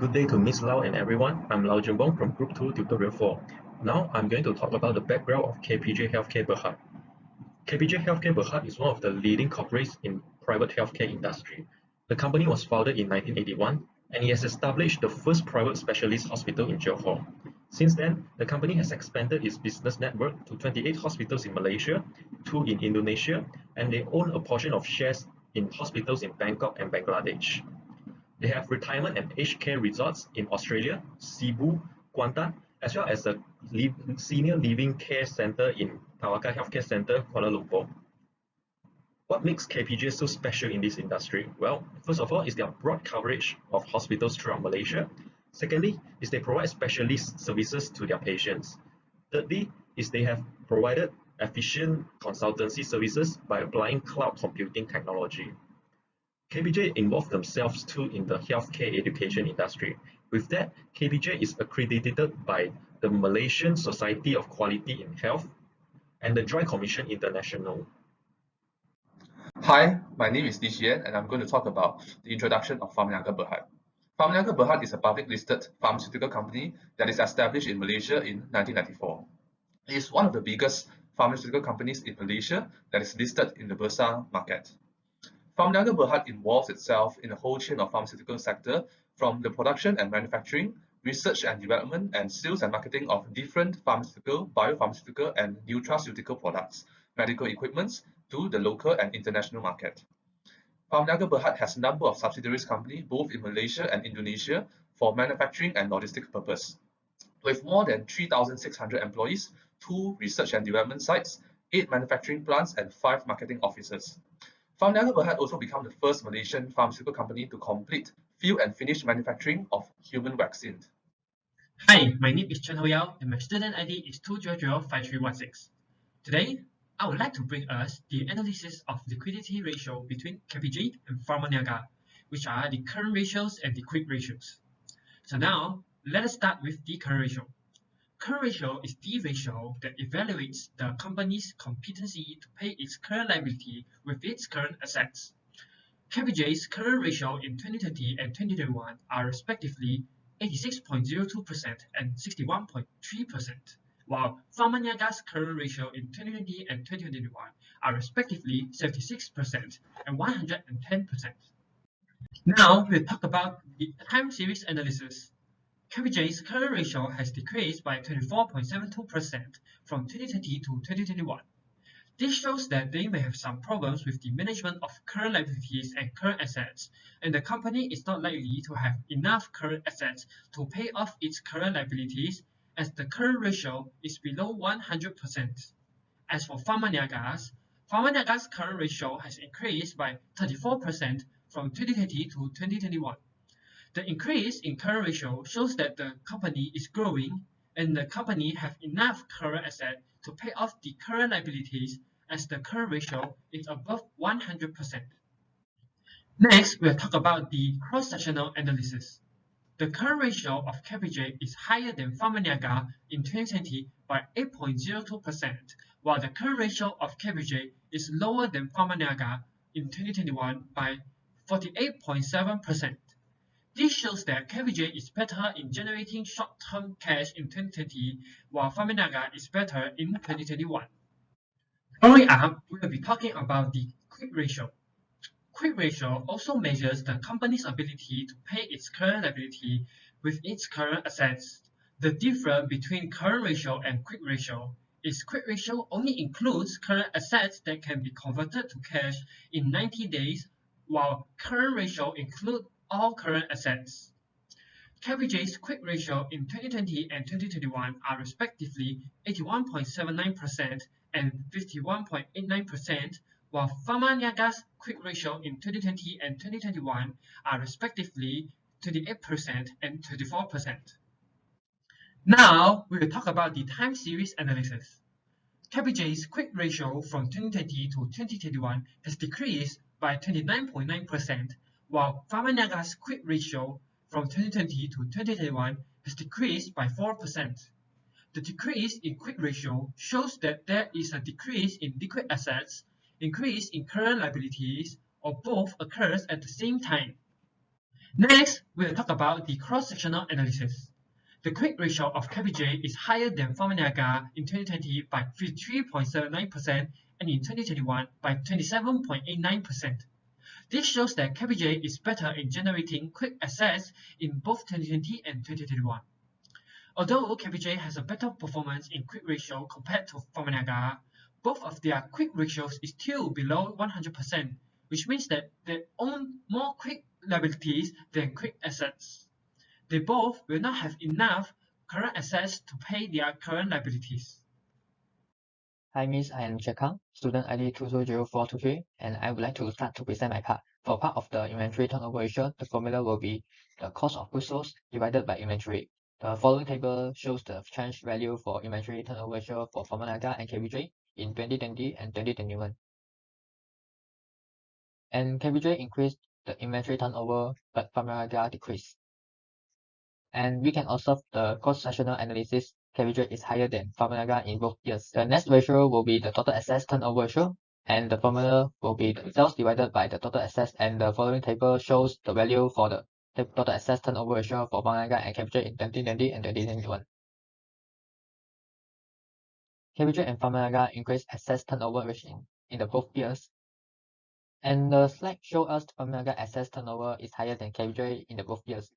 Good day to Miss Lau and everyone. I'm Lau Jumbong from Group 2 Tutorial 4. Now I'm going to talk about the background of KPJ Healthcare Berhad. KPJ Healthcare Berhad is one of the leading corporates in private healthcare industry. The company was founded in 1981 and it has established the first private specialist hospital in Johor. Since then, the company has expanded its business network to 28 hospitals in Malaysia, 2 in Indonesia, and they own a portion of shares in hospitals in Bangkok and Bangladesh. They have retirement and aged care resorts in Australia, Cebu, Kuantan, as well as a senior living care center in Tawakal Healthcare Center, Kuala Lumpur. What makes KPJ so special in this industry? Well, first of all, is their broad coverage of hospitals throughout Malaysia. Secondly, is they provide specialist services to their patients. Thirdly, is they have provided efficient consultancy services by applying cloud computing technology. KPJ involved themselves too in the healthcare education industry. With that, KPJ is accredited by the Malaysian Society of Quality in Health and the Joint Commission International. Hi, my name is Nishian and I'm going to talk about the introduction of Pharmaniaga Berhad. Pharmaniaga Berhad is a public listed pharmaceutical company that is established in Malaysia in 1994. It is one of the biggest pharmaceutical companies in Malaysia that is listed in the Bursa market. Pharmaniaga Berhad involves itself in the whole chain of pharmaceutical sector from the production and manufacturing, research and development, and sales and marketing of different pharmaceutical, biopharmaceutical, and nutraceutical products, medical equipments to the local and international market. Pharmaniaga Berhad has a number of subsidiaries companies both in Malaysia and Indonesia for manufacturing and logistics purpose. With more than 3,600 employees, 2 research and development sites, 8 manufacturing plants, and 5 marketing offices. Pharmaniaga Berhad also became the first Malaysian pharmaceutical company to complete field and finished manufacturing of human vaccines. Hi, my name is Chen Ho Yao and my student ID is 2005316. Today, I would like to bring us the analysis of liquidity ratio between KPJ and Pharmaniaga, which are the current ratios and the quick ratios. So now, let us start with the current ratio. Current ratio is the ratio that evaluates the company's competency to pay its current liability with its current assets. KPJ's current ratio in 2020 and 2021 are respectively 86.02% and 61.3%, while Pharmaniaga's current ratio in 2020 and 2021 are respectively 76% and 110%. Now we'll talk about the time series analysis. KPJ's current ratio has decreased by 24.72% from 2020 to 2021. This shows that they may have some problems with the management of current liabilities and current assets, and the company is not likely to have enough current assets to pay off its current liabilities, as the current ratio is below 100%. As for Pharmaniaga's current ratio has increased by 34% from 2020 to 2021. The increase in current ratio shows that the company is growing and the company have enough current assets to pay off the current liabilities, as the current ratio is above 100%. Next, we'll talk about the cross-sectional analysis. The current ratio of KPJ is higher than Pharmaniaga in 2020 by 8.02%, while the current ratio of KPJ is lower than Pharmaniaga in 2021 by 48.7%. This shows that KPJ is better in generating short-term cash in 2020, while Pharmaniaga is better in 2021. Following up, we will be talking about the quick ratio. Quick ratio also measures the company's ability to pay its current liability with its current assets. The difference between current ratio and quick ratio is quick ratio only includes current assets that can be converted to cash in 90 days, while current ratio includes all current assets. KPJ's quick ratio in 2020 and 2021 are respectively 81.79% and 51.89%, while Pharmaniaga's quick ratio in 2020 and 2021 are respectively 28% and 24%. Now, we will talk about the time series analysis. KPJ's quick ratio from 2020 to 2021 has decreased by 29.9%, while Pharmaniaga's quick ratio from 2020 to 2021 has decreased by 4%. The decrease in quick ratio shows that there is a decrease in liquid assets, increase in current liabilities, or both occurs at the same time. Next, we'll talk about the cross-sectional analysis. The quick ratio of KPJ is higher than Pharmaniaga in 2020 by 53.79% and in 2021 by 27.89%. This shows that KPJ is better in generating quick assets in both 2020 and 2021. Although KPJ has a better performance in quick ratio compared to Pharmaniaga, both of their quick ratios is still below 100%, which means that they own more quick liabilities than quick assets. They both will not have enough current assets to pay their current liabilities. Hi Miss, I am Shekang, student ID 220423, and I would like to start to present my part. For part of the inventory turnover ratio, the formula will be the cost of goods sold divided by inventory. The following table shows the change value for inventory turnover ratio for Pharmaniaga and KPJ in 2020 and 2021. And KPJ increased the inventory turnover, but Pharmaniaga decreased. And we can observe the cross-sectional analysis. KPJ is higher than Pharmaniaga in both years. The next ratio will be the total assets turnover ratio, and the formula will be the sales divided by the total assets, and the following table shows the value for the total assets turnover ratio for Pharmaniaga and KPJ in 2020 and 2021. KPJ and Pharmaniaga increased assets turnover ratio in the both years, and the slide shows us Pharmaniaga assets turnover is higher than KPJ in the both years.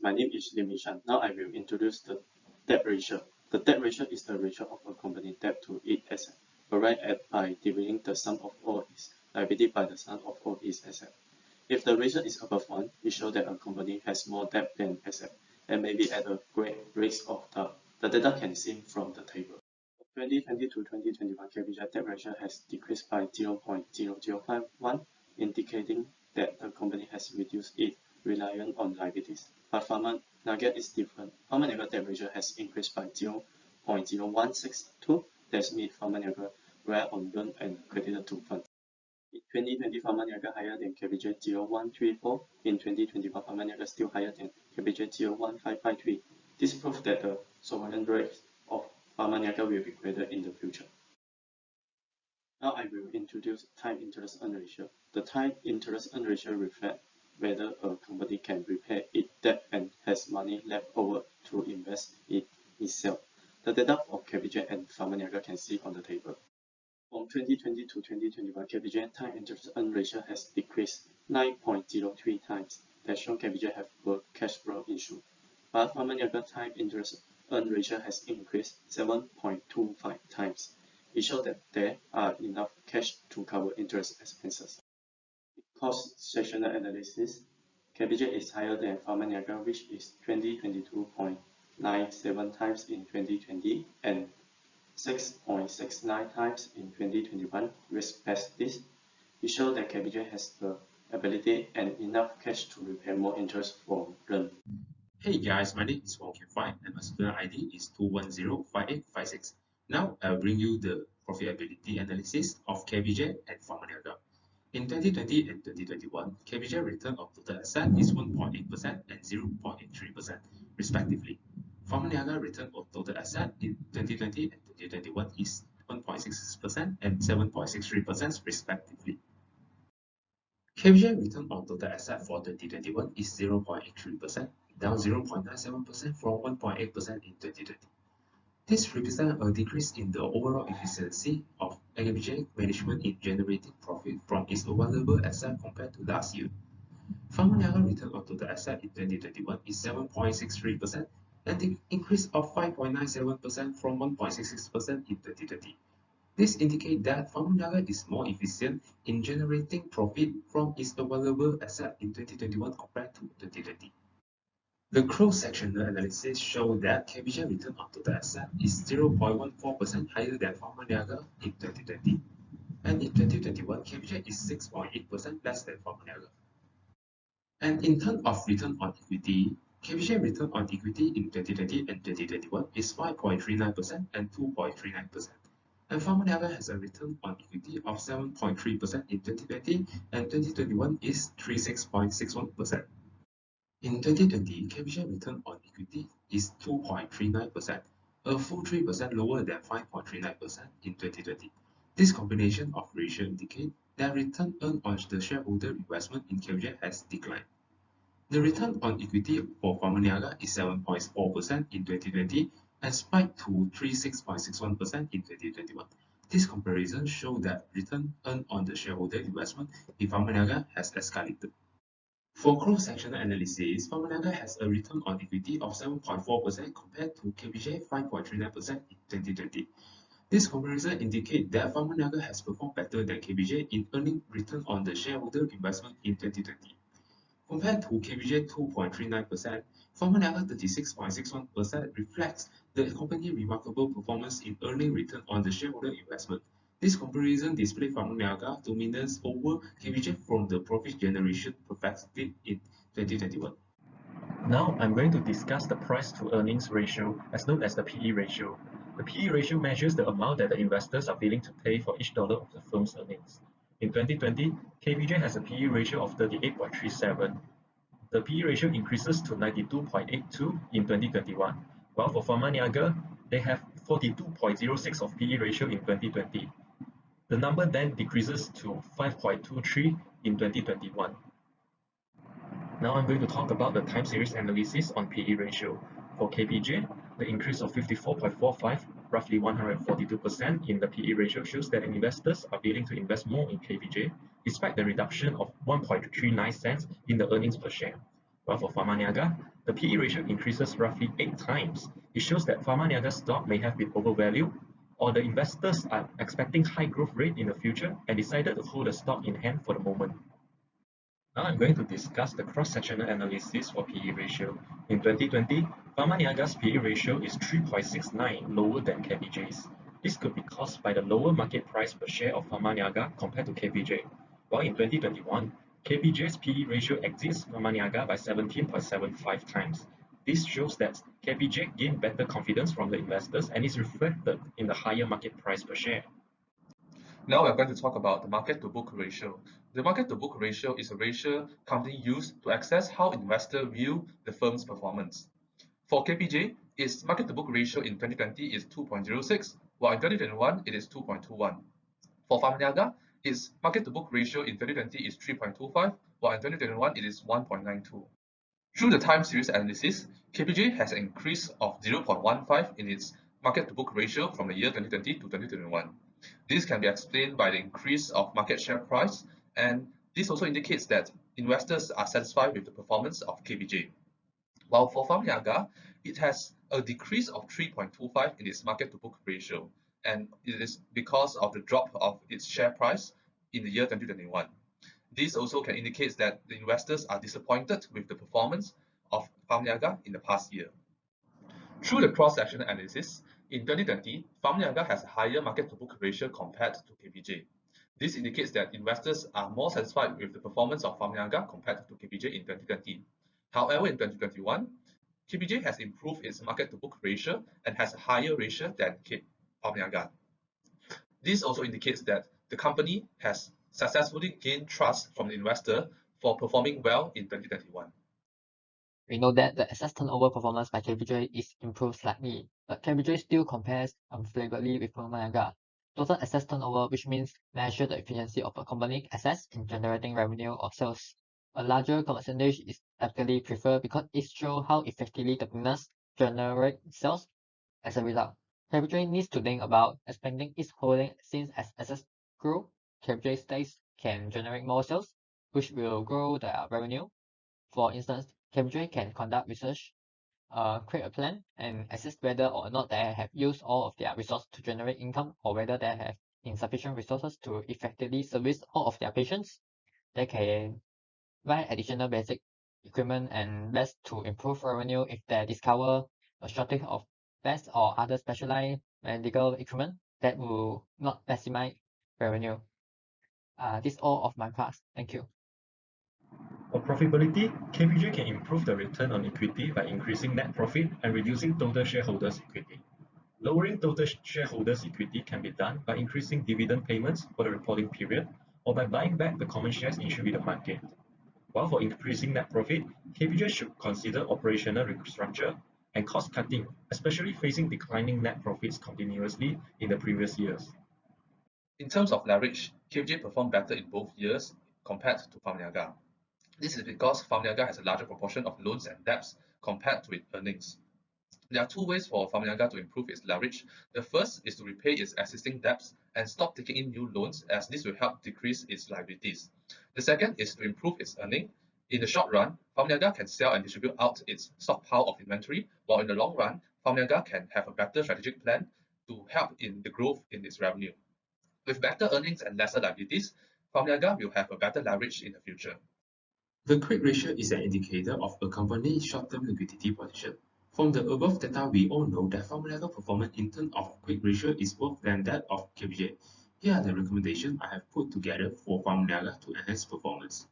My name is Lim Ishan. Now I will introduce the debt ratio. The debt ratio is the ratio of a company debt to its asset, arrived at by dividing the sum of all its liability by the sum of all its assets. If the ratio is above 1, it shows that a company has more debt than asset and may be at a great risk of debt. The data can be seen from the table. 2020 to 2021, KPJ debt ratio has decreased by 0.0051, indicating that the company has reduced its reliance on liabilities. But Pharmaniaga is different. Pharmaniaga debt ratio has increased by 0.0162. That means Pharmaniaga rely on loan and credited to funds. In 2020, Pharmaniaga higher than KPJ 0.134. In 2021, Pharmaniaga still higher than KPJ 0.1553. This proves that the sovereign rate of Pharmaniaga will be greater in the future. Now I will introduce time interest earn ratio. The time interest earn ratio reflects whether a company can repay its debt and has money left over to invest in itself. The data of KPJ and Pharmaniaga can see on the table. From 2020 to 2021, KPJ time interest earn ratio has decreased 9.03 times. That shows KPJ have a cash flow issue. But Pharmaniaga time interest earn ratio has increased 7.25 times. It shows that there are enough cash to cover interest expenses. Cost sectional analysis. KPJ is higher than Pharmaniaga, which is 22.97 times in 2020 and 6.69 times in 2021 respectively. It shows that KPJ has the ability and enough cash to repay more interest from loan. Hey guys, my name is Wong Kim Fai and my student ID is 2105856. Now I'll bring you the profitability analysis of KPJ and Pharmaniaga. In 2020 and 2021, KPJ return on total asset is 1.8% and 0.83% respectively. Pharmaniaga return on total asset in 2020 and 2021 is 1.66% and 7.63% respectively. KPJ return on total asset for 2021 is 0.83%, down 0.97% from 1.8% in 2020. This represents a decrease in the overall efficiency of KPJ management in generating profit from its available asset compared to last year. Pharmaniaga return on total asset in 2021 is 7.63%, an increase of 5.97% from 1.66% in 2020. This indicates that Pharmaniaga is more efficient in generating profit from its available asset in 2021 compared to 2020. The cross-sectional analysis shows that KPJ return on total asset is 0.14% higher than Pharmaniaga in 2020, and in 2021, KPJ is 6.8% less than Pharmaniaga. And in terms of return on equity, KPJ return on equity in 2020 and 2021 is 5.39% and 2.39%. And Pharmaniaga has a return on equity of 7.3% in 2020 and 2021 is 36.61%. In 2020, KPJ return on equity is 2.39%, a full 3% lower than 5.39% in 2020. This combination of ratio indicates their return earned on the shareholder investment in KPJ has declined. The return on equity for Pharmaniaga is 7.4% in 2020 and spiked to 36.61% in 2021. This comparison shows that return earned on the shareholder investment in Pharmaniaga has escalated. For cross-sectional analysis, Pharmaniaga has a return on equity of 7.4% compared to KPJ 5.39% in 2020. This comparison indicates that Pharmaniaga has performed better than KPJ in earning return on the shareholder investment in 2020. Compared to KPJ 2.39%, Pharmaniaga 36.61% reflects the company's remarkable performance in earning return on the shareholder investment. This comparison displays Pharmaniaga's dominance over KPJ from the profit generation perspective in 2021. Now I'm going to discuss the price to earnings ratio, as known as the PE ratio. The PE ratio measures the amount that the investors are willing to pay for each dollar of the firm's earnings. In 2020, KPJ has a PE ratio of 38.37. The PE ratio increases to 92.82 in 2021, while for Pharmaniaga, they have 42.06 of PE ratio in 2020. The number then decreases to 5.23 in 2021. Now I'm going to talk about the time series analysis on PE ratio. For KPJ, the increase of 54.45, roughly 142% in the PE ratio shows that investors are willing to invest more in KPJ, despite the reduction of 1.39 cents in the earnings per share. While for Pharmaniaga, the PE ratio increases roughly 8 times. It shows that Pharmaniaga's stock may have been overvalued, or the investors are expecting high growth rate in the future and decided to hold the stock in hand for the moment. Now I'm going to discuss the cross-sectional analysis for PE ratio. In 2020, Pharmaniaga's PE ratio is 3.69, lower than KPJ's. This could be caused by the lower market price per share of Pharmaniaga compared to KPJ. While in 2021, KPJ's PE ratio exceeds Pharmaniaga by 17.75 times. This shows that KPJ gained better confidence from the investors and is reflected in the higher market price per share. Now we're going to talk about the market to book ratio. The market to book ratio is a ratio company use to assess how investors view the firm's performance. For KPJ, its market to book ratio in 2020 is 2.06, while in 2021 it is 2.21. For Pharmaniaga, its market to book ratio in 2020 is 3.25, while in 2021 it is 1.92. Through the time series analysis, KPJ has an increase of 0.15 in its market to book ratio from the year 2020 to 2021. This can be explained by the increase of market share price, and this also indicates that investors are satisfied with the performance of KPJ. While for Pharmaniaga, it has a decrease of 3.25 in its market to book ratio, and it is because of the drop of its share price in the year 2021. This also can indicate that the investors are disappointed with the performance of Pharmaniaga in the past year. Through the cross-sectional analysis, in 2020, Pharmaniaga has a higher market to book ratio compared to KPJ. This indicates that investors are more satisfied with the performance of Pharmaniaga compared to KPJ in 2020. However, in 2021, KPJ has improved its market to book ratio and has a higher ratio than Pharmaniaga. This also indicates that the company has successfully gained trust from the investor for performing well in 2021. We know that the asset turnover performance by KPJ is improved slightly, but KPJ still compares unfavorably with Pharmaniaga. Total asset turnover, which means measure the efficiency of a company's assets in generating revenue or sales. A larger percentage is typically preferred because it shows how effectively the business generates sales. As a result, KPJ needs to think about expanding its holding since as assets grow, KPJ stakes can generate more sales, which will grow their revenue. For instance, KPJ can conduct research, create a plan, and assess whether or not they have used all of their resources to generate income or whether they have insufficient resources to effectively service all of their patients. They can buy additional basic equipment and beds to improve revenue if they discover a shortage of beds or other specialized medical equipment that will not maximize revenue. This is all of my parts. Thank you. For profitability, KPJ can improve the return on equity by increasing net profit and reducing total shareholders' equity. Lowering total shareholders' equity can be done by increasing dividend payments for the reporting period or by buying back the common shares issued in the market. While for increasing net profit, KPJ should consider operational restructure and cost cutting, especially facing declining net profits continuously in the previous years. In terms of leverage, KPJ performed better in both years compared to Pharmaniaga. This is because Pharmaniaga has a larger proportion of loans and debts compared to its earnings. There are two ways for Pharmaniaga to improve its leverage. The first is to repay its existing debts and stop taking in new loans, as this will help decrease its liabilities. The second is to improve its earning. In the short run, Pharmaniaga can sell and distribute out its stockpile of inventory, while in the long run, Pharmaniaga can have a better strategic plan to help in the growth in its revenue. With better earnings and lesser liabilities, Pharmaniaga will have a better leverage in the future. The quick ratio is an indicator of a company's short-term liquidity position. From the above data, we all know that Pharmaniaga performance in terms of quick ratio is worse than that of KPJ. Here are the recommendations I have put together for Pharmaniaga to enhance performance.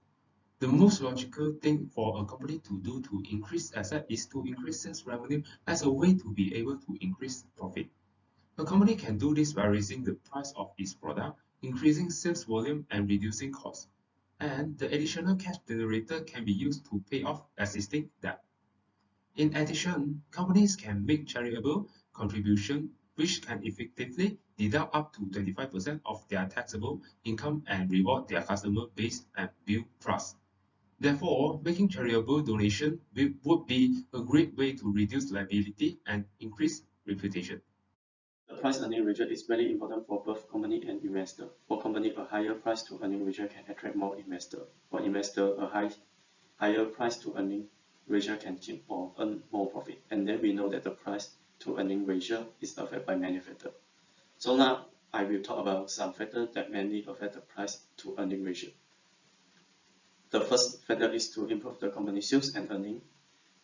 The most logical thing for a company to do to increase asset is to increase sales revenue as a way to be able to increase profit. A company can do this by raising the price of its product, increasing sales volume, and reducing costs. And the additional cash generated can be used to pay off existing debt. In addition, companies can make charitable contributions which can effectively deduct up to 25% of their taxable income and reward their customer base and build trust. Therefore, making charitable donations would be a great way to reduce liability and increase reputation. The price-earning ratio is very important for both company and investor. For company, a higher price-to-earning ratio can attract more investor. For investor, a higher price-to-earning ratio can keep or earn more profit. And then we know that the price-to-earning ratio is affected by many factors. So now I will talk about some factors that mainly affect the price-to-earning ratio. The first factor is to improve the company's sales and earning,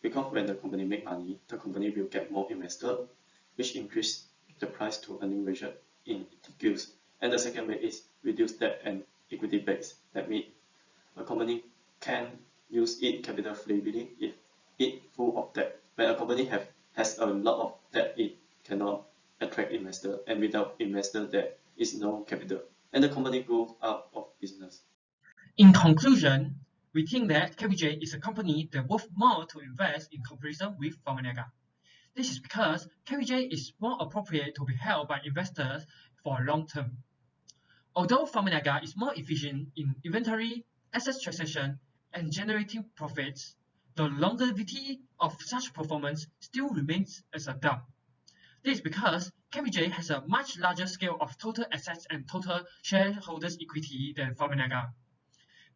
because when the company make money, the company will get more investor, which increase the price-to-earning ratio in decrease. And the second way is reduce debt and equity base. That means a company can use its capital freely if it full of debt. When a company has a lot of debt, it cannot attract investor, and without investor, there is no capital, and the company goes out of business. In conclusion, we think that KPJ is a company that worth more to invest in comparison with Pharmaniaga. This is because KPJ is more appropriate to be held by investors for long term. Although Pharmaniaga is more efficient in inventory, asset transaction, and generating profits, the longevity of such performance still remains as a doubt. This is because KPJ has a much larger scale of total assets and total shareholders' equity than Pharmaniaga.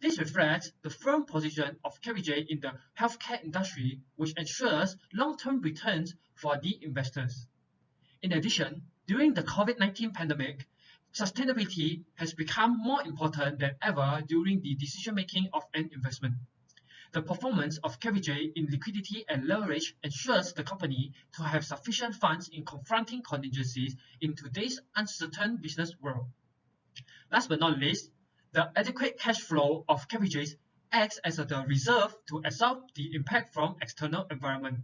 This reflects the firm position of KPJ in the healthcare industry, which ensures long-term returns for the investors. In addition, during the COVID-19 pandemic, sustainability has become more important than ever during the decision-making of an investment. The performance of KPJ in liquidity and leverage ensures the company to have sufficient funds in confronting contingencies in today's uncertain business world. Last but not least, the adequate cash flow of KPJ acts as the reserve to absorb the impact from external environment.